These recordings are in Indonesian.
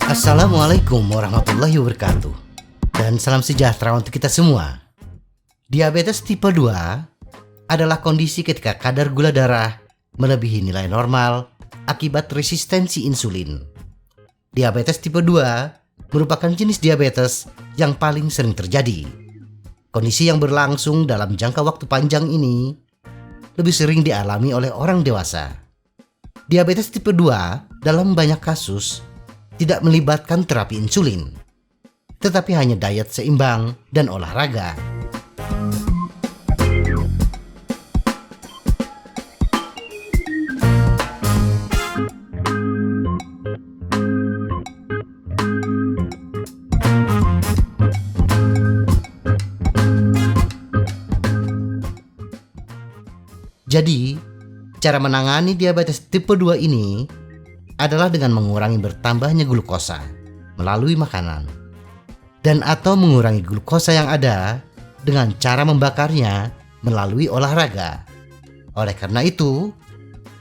Assalamualaikum warahmatullahi wabarakatuh. Dan salam sejahtera untuk kita semua. Diabetes tipe 2 adalah kondisi ketika kadar gula darah melebihi nilai normal akibat resistensi insulin. Diabetes tipe 2 merupakan jenis diabetes yang paling sering terjadi. Kondisi yang berlangsung dalam jangka waktu panjang ini lebih sering dialami oleh orang dewasa. Diabetes tipe 2 dalam banyak kasus tidak melibatkan terapi insulin, tetapi hanya diet seimbang dan olahraga. Jadi, cara menangani diabetes tipe 2 ini adalah dengan mengurangi bertambahnya glukosa melalui makanan dan atau mengurangi glukosa yang ada dengan cara membakarnya melalui olahraga. Oleh karena itu,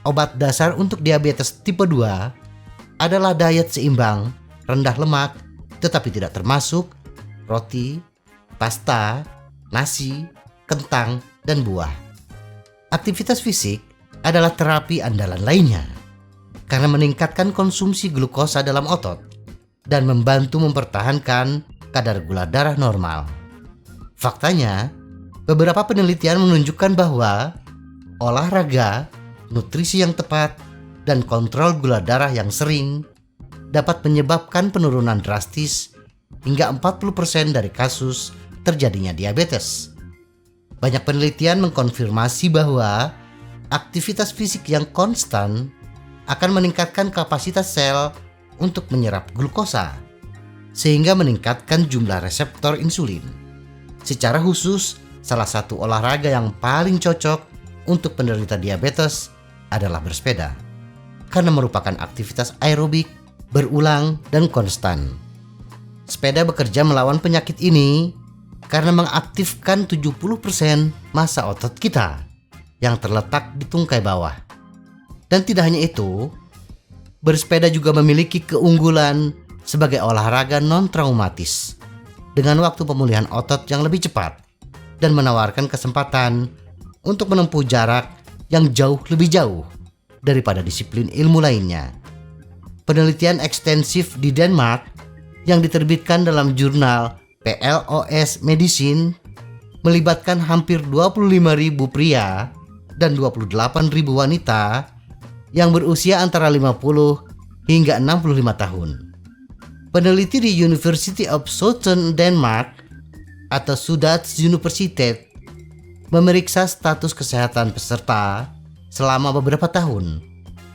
obat dasar untuk diabetes tipe 2 adalah diet seimbang, rendah lemak, tetapi tidak termasuk roti, pasta, nasi, kentang, dan buah. Aktivitas fisik adalah terapi andalan lainnya karena meningkatkan konsumsi glukosa dalam otot dan membantu mempertahankan kadar gula darah normal. Faktanya, beberapa penelitian menunjukkan bahwa olahraga, nutrisi yang tepat, dan kontrol gula darah yang sering dapat menyebabkan penurunan drastis hingga 40% dari kasus terjadinya diabetes. Banyak penelitian mengkonfirmasi bahwa aktivitas fisik yang konstan akan meningkatkan kapasitas sel untuk menyerap glukosa, sehingga meningkatkan jumlah reseptor insulin. Secara khusus, salah satu olahraga yang paling cocok untuk penderita diabetes adalah bersepeda, karena merupakan aktivitas aerobik, berulang, dan konstan. Sepeda bekerja melawan penyakit ini karena mengaktifkan 70% massa otot kita yang terletak di tungkai bawah. Dan tidak hanya itu, bersepeda juga memiliki keunggulan sebagai olahraga non-traumatis dengan waktu pemulihan otot yang lebih cepat dan menawarkan kesempatan untuk menempuh jarak yang jauh lebih jauh daripada disiplin ilmu lainnya. Penelitian ekstensif di Denmark yang diterbitkan dalam jurnal PLOS Medicine melibatkan hampir 25.000 pria dan 28.000 wanita yang berusia antara 50 hingga 65 tahun. Peneliti di University of Southern Denmark atau Sudats Universitet memeriksa status kesehatan peserta selama beberapa tahun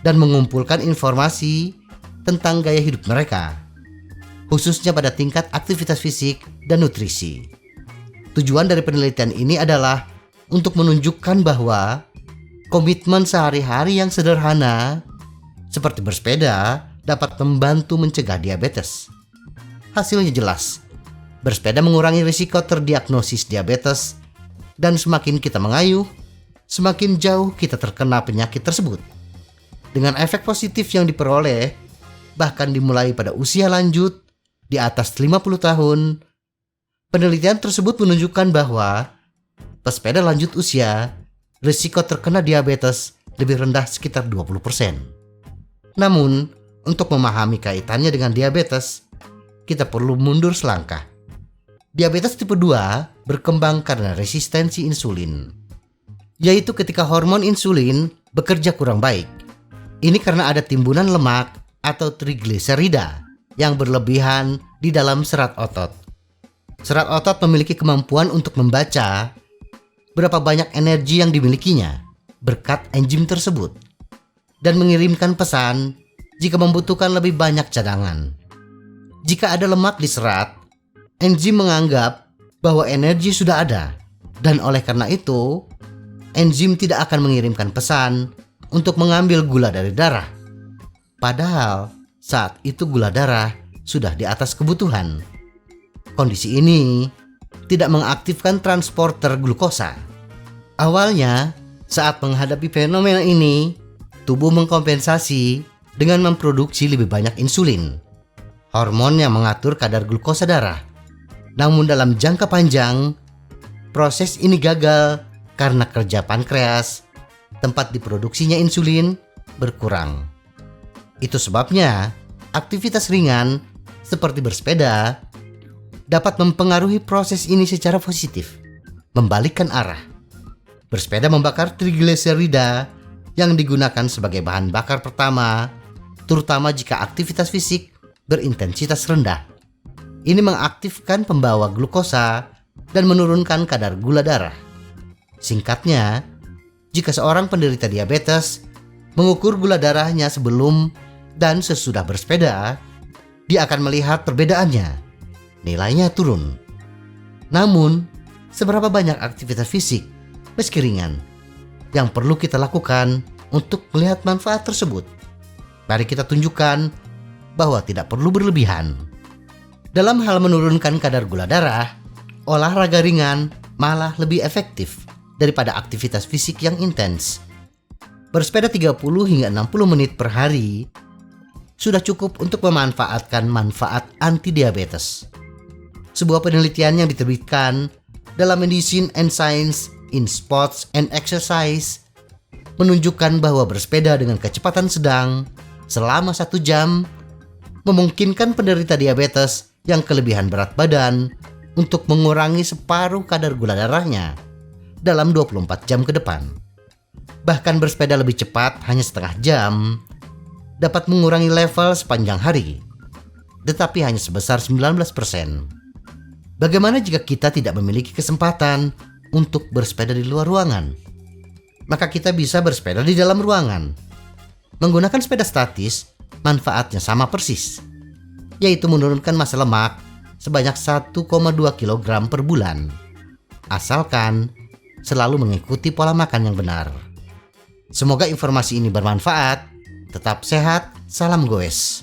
dan mengumpulkan informasi tentang gaya hidup mereka, khususnya pada tingkat aktivitas fisik dan nutrisi. Tujuan dari penelitian ini adalah untuk menunjukkan bahwa komitmen sehari-hari yang sederhana seperti bersepeda dapat membantu mencegah diabetes. Hasilnya jelas, bersepeda mengurangi risiko terdiagnosis diabetes dan semakin kita mengayuh, semakin jauh kita terkena penyakit tersebut. Dengan efek positif yang diperoleh, bahkan dimulai pada usia lanjut di atas 50 tahun, penelitian tersebut menunjukkan bahwa pesepeda lanjut usia risiko terkena diabetes lebih rendah sekitar 20%. Namun, untuk memahami kaitannya dengan diabetes, kita perlu mundur selangkah. Diabetes tipe 2 berkembang karena resistensi insulin, yaitu ketika hormon insulin bekerja kurang baik. Ini karena ada timbunan lemak atau trigliserida yang berlebihan di dalam serat otot. Serat otot memiliki kemampuan untuk membaca berapa banyak energi yang dimilikinya berkat enzim tersebut dan mengirimkan pesan jika membutuhkan lebih banyak cadangan. Jika ada lemak di serat, enzim menganggap bahwa energi sudah ada dan oleh karena itu, enzim tidak akan mengirimkan pesan untuk mengambil gula dari darah. Padahal saat itu gula darah sudah di atas kebutuhan. Kondisi ini tidak mengaktifkan transporter glukosa. Awalnya, Saat menghadapi fenomena ini, tubuh mengkompensasi dengan memproduksi lebih banyak insulin, hormon yang mengatur kadar glukosa darah. Namun dalam jangka panjang, proses ini gagal karena kerja pankreas, tempat diproduksinya insulin, berkurang. Itu sebabnya aktivitas ringan seperti bersepeda dapat mempengaruhi proses ini secara positif, membalikkan arah. Bersepeda membakar trigliserida yang digunakan sebagai bahan bakar pertama, terutama jika aktivitas fisik berintensitas rendah. Ini mengaktifkan pembawa glukosa dan menurunkan kadar gula darah. Singkatnya, jika seorang penderita diabetes mengukur gula darahnya sebelum dan sesudah bersepeda, dia akan melihat perbedaannya. Nilainya turun. Namun, seberapa banyak aktivitas fisik, meski ringan, yang perlu kita lakukan untuk melihat manfaat tersebut? Mari kita tunjukkan bahwa tidak perlu berlebihan. Dalam hal menurunkan kadar gula darah, olahraga ringan malah lebih efektif daripada aktivitas fisik yang intens. Bersepeda 30 hingga 60 menit per hari sudah cukup untuk memanfaatkan manfaat anti-diabetes. Sebuah penelitian yang diterbitkan dalam Medicine and Science in Sports and Exercise menunjukkan bahwa bersepeda dengan kecepatan sedang selama 1 jam memungkinkan penderita diabetes yang kelebihan berat badan untuk mengurangi separuh kadar gula darahnya dalam 24 jam ke depan. Bahkan bersepeda lebih cepat hanya setengah jam dapat mengurangi level sepanjang hari, tetapi hanya sebesar 19%. Bagaimana jika kita tidak memiliki kesempatan untuk bersepeda di luar ruangan? Maka kita bisa bersepeda di dalam ruangan. Menggunakan sepeda statis, manfaatnya sama persis, yaitu menurunkan massa lemak sebanyak 1,2 kg per bulan, asalkan selalu mengikuti pola makan yang benar. Semoga informasi ini bermanfaat. Tetap sehat, salam goes.